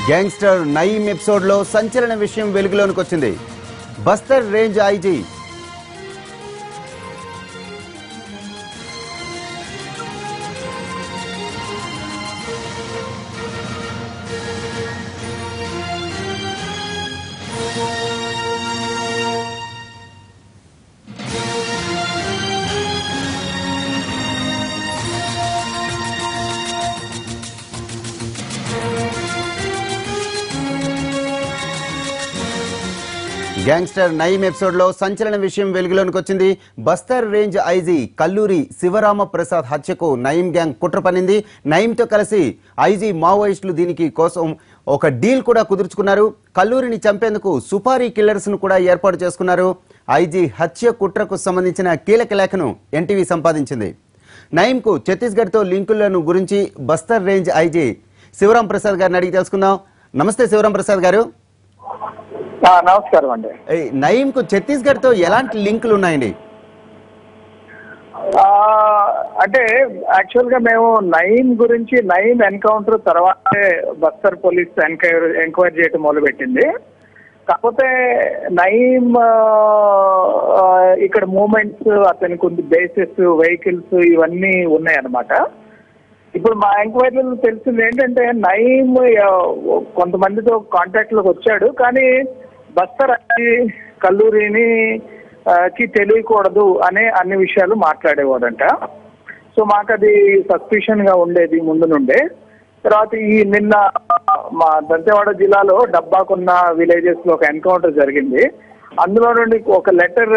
Gangster Nayeem episode లో సంచలన విషయం వెలుగులోకి వచ్చింది. Bastar range IG gangster Nayeem episode లో సంచలన విషయం వెలుగులోకి వచ్చింది. బస్తర్ రేంజ్ ఐజీ కల్లూరి శివరామ ప్రసాద్ హత్యకు నయీం గ్యాంగ్ కుట్ర పన్నింది. నయీంతో కలిసి ఐజీ మావోయిస్టులు దీనికి కోసం ఒక డీల్ కూడా కుదుర్చుకున్నారు. కల్లూరిని చంపేందుకు సుపారీ కిల్లర్స్ ను కూడా ఏర్పాటు చేసుకున్నారు. ఐజీ హత్య కుట్రకు సంబంధించిన కీలక లేఖను ఎన్టీవీ సంపాదించింది. నయీంకు ఛత్తీస్గఢ్ తో లింకులను గురించి బస్తర్ రేంజ్ ఐజీ శివరాం ప్రసాద్ గారిని అడిగి తెలుసుకుందాం. నమస్తే శివరాం ప్రసాద్ గారు. నమస్కారం అండి. నయీంకు ఛత్తీస్గఢ్ తో ఎలాంటి లింకులు ఉన్నాయండి? అంటే యాక్చువల్ గా మేము నయీం గురించి నయీం ఎన్కౌంటర్ తర్వాతే బస్తర్ పోలీస్ ఎంక్వైరీ చేయడం మొదలుపెట్టింది. కాకపోతే నయీం ఇక్కడ మూమెంట్స్, అతనికి ఉంది బేసెస్, వెహికల్స్ ఇవన్నీ ఉన్నాయన్నమాట. ఇప్పుడు మా ఎంక్వైరీలో తెలిసింది ఏంటంటే నయీం కొంతమందితో కాంటాక్ట్ లోకి వచ్చాడు, కానీ బస్తర్ కల్లూరిని కి తెలియకూడదు అనే అన్ని విషయాలు మాట్లాడేవాడంట. సో మాకు అది సస్పిషన్ గా ఉండేది ముందు నుండే. తర్వాత ఈ నిన్న మా దంతెవాడ జిల్లాలో డబ్బాకున్న విలేజెస్ లో ఒక ఎన్కౌంటర్ జరిగింది. అందులో నుండి ఒక లెటర్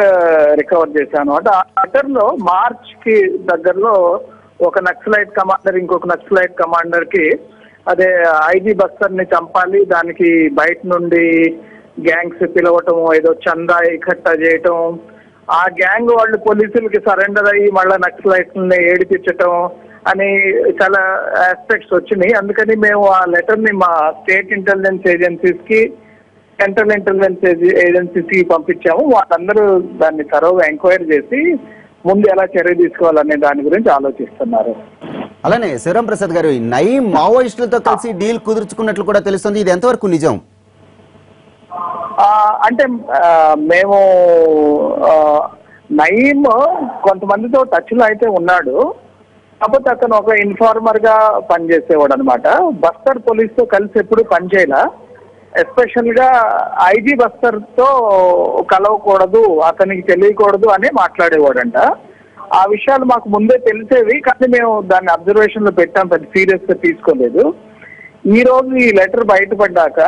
రికవర్ చేశాను. అంటే ఆ లెటర్ లో మార్చ్ కి దగ్గరలో ఒక నక్సలైట్ కమాండర్ ఇంకొక నక్సలైట్ కమాండర్ కి అదే ఐజీ బస్తర్ ని చంపాలి, దానికి బయట నుండి గ్యాంగ్స్ పిలవటం, ఏదో చందా ఇకట్టా చేయటం, ఆ గ్యాంగ్ వాళ్ళు పోలీసులకి సరెండర్ అయ్యి మళ్ళీ నక్సలైట్లని ఏడిపించటం అని చాలా ఆస్పెక్ట్స్ వచ్చినాయి. అందుకని మేము ఆ లెటర్ ని మా స్టేట్ ఇంటెలిజెన్స్ ఏజెన్సీస్ కి, సెంట్రల్ ఇంటెలిజెన్స్ ఏజెన్సీస్ కి పంపించాము. వాళ్ళందరూ దాన్ని థరోగా ఎంక్వైరీ చేసి ముందు ఎలా చర్య తీసుకోవాలనే దాని గురించి ఆలోచిస్తున్నారు. అలానే శివరాం ప్రసాద్ గారు, నయీం మావోయిస్టులతో కలిసి డీల్ కుదుర్చుకున్నట్లు కూడా తెలుస్తుంది. ఇది ఎంతవరకు నిజం? అంటే మేము నయీం కొంతమందితో టచ్ లో అయితే ఉన్నాడు, కాకపోతే అతను ఒక ఇన్ఫార్మర్ గా పనిచేసేవాడు అనమాట. బస్తర్ పోలీస్ తో కలిసి ఎప్పుడు పనిచేయాల, ఎస్పెషల్ గా ఐజీ బస్తర్ తో కలవకూడదు, అతనికి తెలియకూడదు అనే మాట్లాడేవాడంట. ఆ విషయాలు మాకు ముందే తెలిసేవి, కానీ మేము దాన్ని అబ్జర్వేషన్ లో పెట్టాం, పెద్ద సీరియస్ గా తీసుకోలేదు. ఈ రోజు ఈ లెటర్ బయటపడ్డాక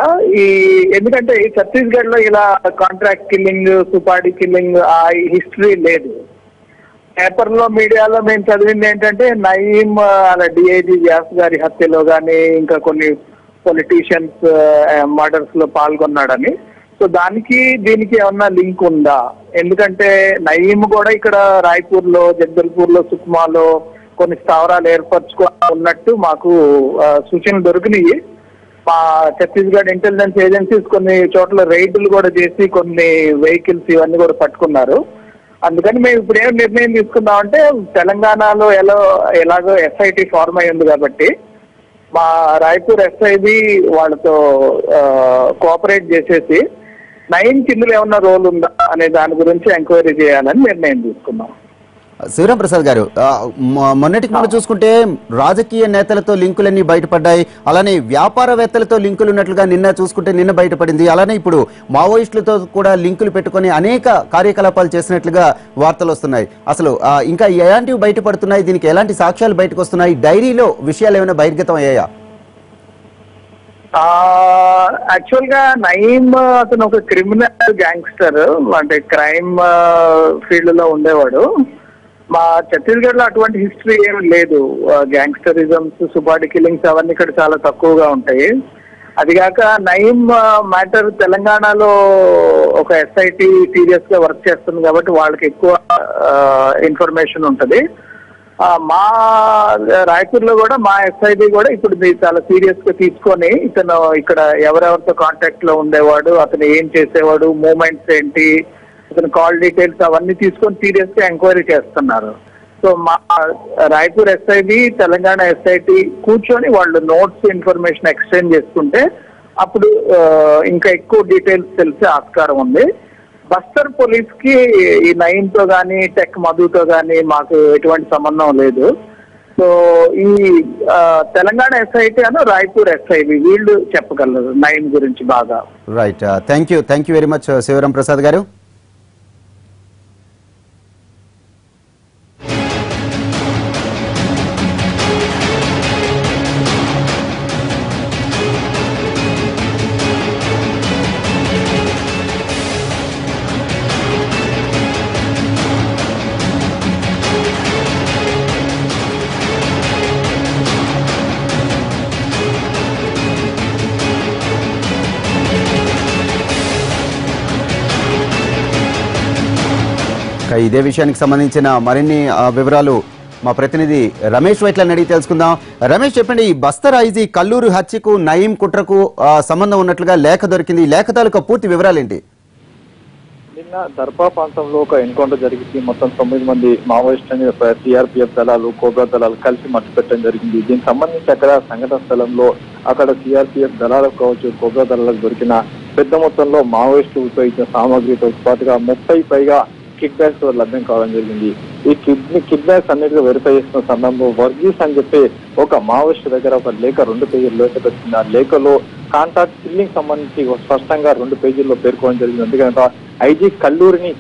ఎందుకంటే ఈ ఛత్తీస్గఢ్ లో ఇలా కాంట్రాక్ట్ కిల్లింగ్, సుపారీ కిల్లింగ్ ఆ హిస్టరీ లేదు. పేపర్ లో, మీడియాలో మేము చదివింది ఏంటంటే నయీం అలా డిఐజీ వ్యాస్ గారి హత్యలో కానీ ఇంకా కొన్ని పొలిటీషియన్స్ మర్డర్స్ లో పాల్గొన్నాడని. సో దానికి దీనికి ఏమన్నా లింక్ ఉందా? ఎందుకంటే నయీం కూడా ఇక్కడ రాయ్పూర్ లో, జగదల్పూర్ లో, సుక్మాలో కొన్ని స్థావరాలు ఉన్నట్టు మాకు సూచనలు దొరికినాయి. మా ఛత్తీస్గఢ్ ఇంటెలిజెన్స్ ఏజెన్సీస్ కొన్ని చోట్ల రైడ్లు కూడా చేసి కొన్ని వెహికల్స్ ఇవన్నీ కూడా పట్టుకున్నారు. అందుకని మేము ఇప్పుడు ఏం నిర్ణయం తీసుకున్నామంటే తెలంగాణలో ఎలాగో ఎస్ఐటి ఫార్మ్ అయ్యింది కాబట్టి మా రాయపూర్ ఎస్ఐబి వాళ్ళతో కోఆపరేట్ చేసేసి నయీంకి ఇందులో ఏమన్నా రోల్ ఉందా అనే దాని గురించి ఎంక్వైరీ చేయాలని నిర్ణయం తీసుకున్నాం. శివరాం ప్రసాద్ గారు, మొన్నటికి మనం చూసుకుంటే రాజకీయ నేతలతో లింకులన్నీ బయటపడ్డాయి, అలానే వ్యాపారవేత్తలతో లింకులు ఉన్నట్లుగా నిన్న బయటపడింది. అలానే ఇప్పుడు మావోయిస్టులతో కూడా లింకులు పెట్టుకొని అనేక కార్యకలాపాలు చేసినట్లుగా వార్తలు వస్తున్నాయి. అసలు ఇంకా ఎలాంటివి బయటపడుతున్నాయి, దీనికి ఎలాంటి సాక్ష్యాలు బయటకు వస్తున్నాయి, డైరీలో విషయాలు ఏమైనా బహిర్గతం అయ్యాయా? యాక్చువల్ గా నయీం అతను ఒక క్రిమినల్ గ్యాంగ్స్టర్, అంటే క్రైమ్ ఫీల్డ్ లో ఉండేవాడు. మా ఛత్తీస్గఢ్ లో అటువంటి హిస్టరీ ఏమి లేదు. గ్యాంగ్స్టరిజమ్స్, సుపాటి కిల్లింగ్స్ అవన్నీ ఇక్కడ చాలా తక్కువగా ఉంటాయి. అదిగాక నయీం మ్యాటర్ తెలంగాణలో ఒక ఎస్ఐటి సీరియస్ గా వర్క్ చేస్తుంది కాబట్టి వాళ్ళకి ఎక్కువ ఇన్ఫర్మేషన్ ఉంటుంది. మా రాయపూర్ లో కూడా మా ఎస్ఐబి కూడా ఇప్పుడు చాలా సీరియస్ గా తీసుకొని ఇతను ఇక్కడ ఎవరెవరితో కాంటాక్ట్ లో ఉండేవాడు, అతను ఏం చేసేవాడు, మూమెంట్స్ ఏంటి, అతను కాల్ డీటెయిల్స్ అవన్నీ తీసుకొని సీరియస్ గా ఎంక్వైరీ చేస్తున్నారు. సో మా రాయపూర్ ఎస్ఐబి, తెలంగాణ ఎస్ఐటి కూర్చొని వాళ్ళు నోట్స్, ఇన్ఫర్మేషన్ ఎక్స్చేంజ్ చేసుకుంటే అప్పుడు ఇంకా ఎక్కువ డీటెయిల్స్ తెలిసే ఆస్కారం ఉంది. బస్తర్ పోలీస్ కి ఈ నయీంతో గానీ టెక్ మధుతో గానీ మాకు ఎటువంటి సంబంధం లేదు. సో ఈ తెలంగాణ ఎస్ఐటి అను రాయపూర్ ఎస్ఐబి వీళ్ళు చెప్పగలరు నయీం గురించి బాగా. Right, thank you very much Sivaram Prasad garu. ఇదే విషయానికి సంబంధించిన మరిన్ని వివరాలు మా ప్రతినిధి రమేష్ వైట్లని అడిగి తెలుసుకుందాం. రమేష్, చెప్పండి, ఈ బస్తర్ ఐజీ కల్లూరు హత్యకు నయీం కుట్రకు సంబంధం ఉన్నట్లుగా లేఖ దొరికింది. ఈ లేఖ తాలూకా పూర్తి వివరాలు ఏంటి? నిన్న దర్బా ప్రాంతంలో ఒక ఎన్కౌంటర్ జరిగింది. మొత్తం 9 మంది మావోయిస్టులని సిఆర్పిఎఫ్ దళాలు, కోబ్రా దళాలు కలిసి మట్టు పెట్టడం జరిగింది. దీనికి సంబంధించి అక్కడ సంఘటన స్థలంలో అక్కడ సిఆర్పిఎఫ్ దళాలకు కావచ్చు, కోబ్రా దళాలకు దొరికిన పెద్ద మొత్తంలో మావోయిస్టులు ఉపయోగించిన సామాగ్రితో పాటుగా 30 పైగా కిడ్ బ్యాగ్స్ లభ్యం కావడం జరిగింది. ఈ కిడ్ బ్యాగ్స్ అన్నిటిగా వెరిఫై చేస్తున్న సందర్భంలో వర్గీస్ అని చెప్పి ఒక మావోయిస్ట్ దగ్గర ఒక లేఖ 2 పేజీల లేఖ దొరికింది. ఆ లేఖలో కాంటాక్ట్ కిల్లింగ్ సంబంధించి స్పష్టంగా 2 పేజీల్లో పేర్కోవడం జరిగింది. ఎందుకంటే ఐజీ కల్లూరిని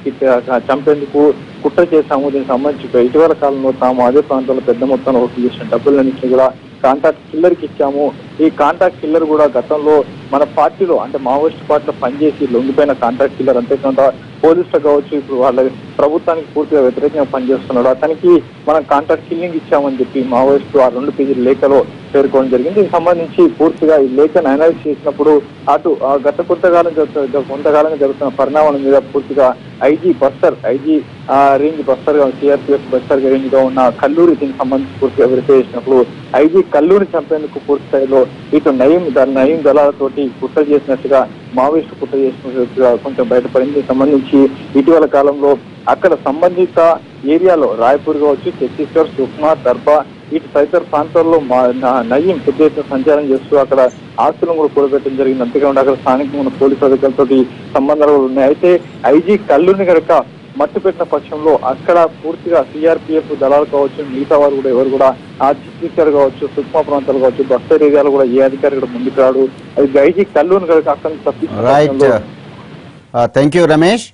చంపేందుకు కుట్ర చేశాము. దీనికి సంబంధించి ఇటీవల కాలంలో తాము అదే ప్రాంతంలో పెద్ద మొత్తంలో వసూలు చేసిన డబ్బులన్నింటినీ కూడా కాంటాక్ట్ కిల్లర్ కి ఇచ్చాము. ఈ కాంటాక్ట్ కిల్లర్ కూడా గతంలో మన పార్టీలో అంటే మావోయిస్ట్ పార్టీలో పనిచేసి లొంగిపోయిన కాంటాక్ట్ కిల్లర్, అంతేకాకుండా పోలీసులు కావచ్చు ఇప్పుడు వాళ్ళ ప్రభుత్వానికి పూర్తిగా వ్యతిరేకంగా పనిచేస్తున్నాడు, అతనికి మనం కాంటాక్ట్ కిల్లింగ్ ఇచ్చామని చెప్పి మావోయిస్టు ఆ 2 పేజీల లేఖలో పేర్కోవడం జరిగింది. దీనికి సంబంధించి పూర్తిగా ఈ లేఖను అనలైజ్ చేసినప్పుడు అటు గత కొంతకాలంగా జరుగుతున్న పరిణామాల మీద పూర్తిగా IG range Bastar CRPF Bastar range గా ఉన్న కల్లూరి దీనికి సంబంధించి పూర్తిగా వెరిఫై చేసినప్పుడు ఐజీ కల్లూరిని చంపేందుకు పూర్తి స్థాయిలో ఇటు నయీం దళాలతోటి కుట్ర చేసినట్టుగా మావోయిస్టు కుట్ర చేసినట్టుగా కొంచెం బయటపడింది. దీనికి సంబంధించి ఇటీవల కాలంలో అక్కడ సంబంధిత ఏరియాలో రాయపూర్ కావచ్చు, ఛత్తీస్గఢ్, సుక్మా, దర్బా ఇటు తదితర ప్రాంతాల్లో నయీం పెద్ద ఎత్తున సంచారం చేస్తూ అక్కడ ఆస్తులను కూడా కూడబెట్టడం జరిగింది. అంతేకాకుండా అక్కడ స్థానికంగా ఉన్న పోలీసు అధికారులతో సంబంధాలు కూడా ఉన్నాయి. అయితే ఐజీ కల్లూరిని కనుక మట్టు పెట్టిన పక్షంలో అక్కడ పూర్తిగా సిఆర్పిఎఫ్ దళాలు కావచ్చు, మిగతా వారు కూడా ఎవరు కూడా ఆ ఛత్తీస్గఢ్ కావచ్చు, సుక్మా ప్రాంతాలు కావచ్చు, బస్తర్ ఏరియాలో కూడా ఏ అధికారి కూడా ముందుకు రాడు. అది ఐజీ కల్లూరిని కనుక అక్కడ నుంచి తప్పించిన థ్యాంక్ యూ రమేష్.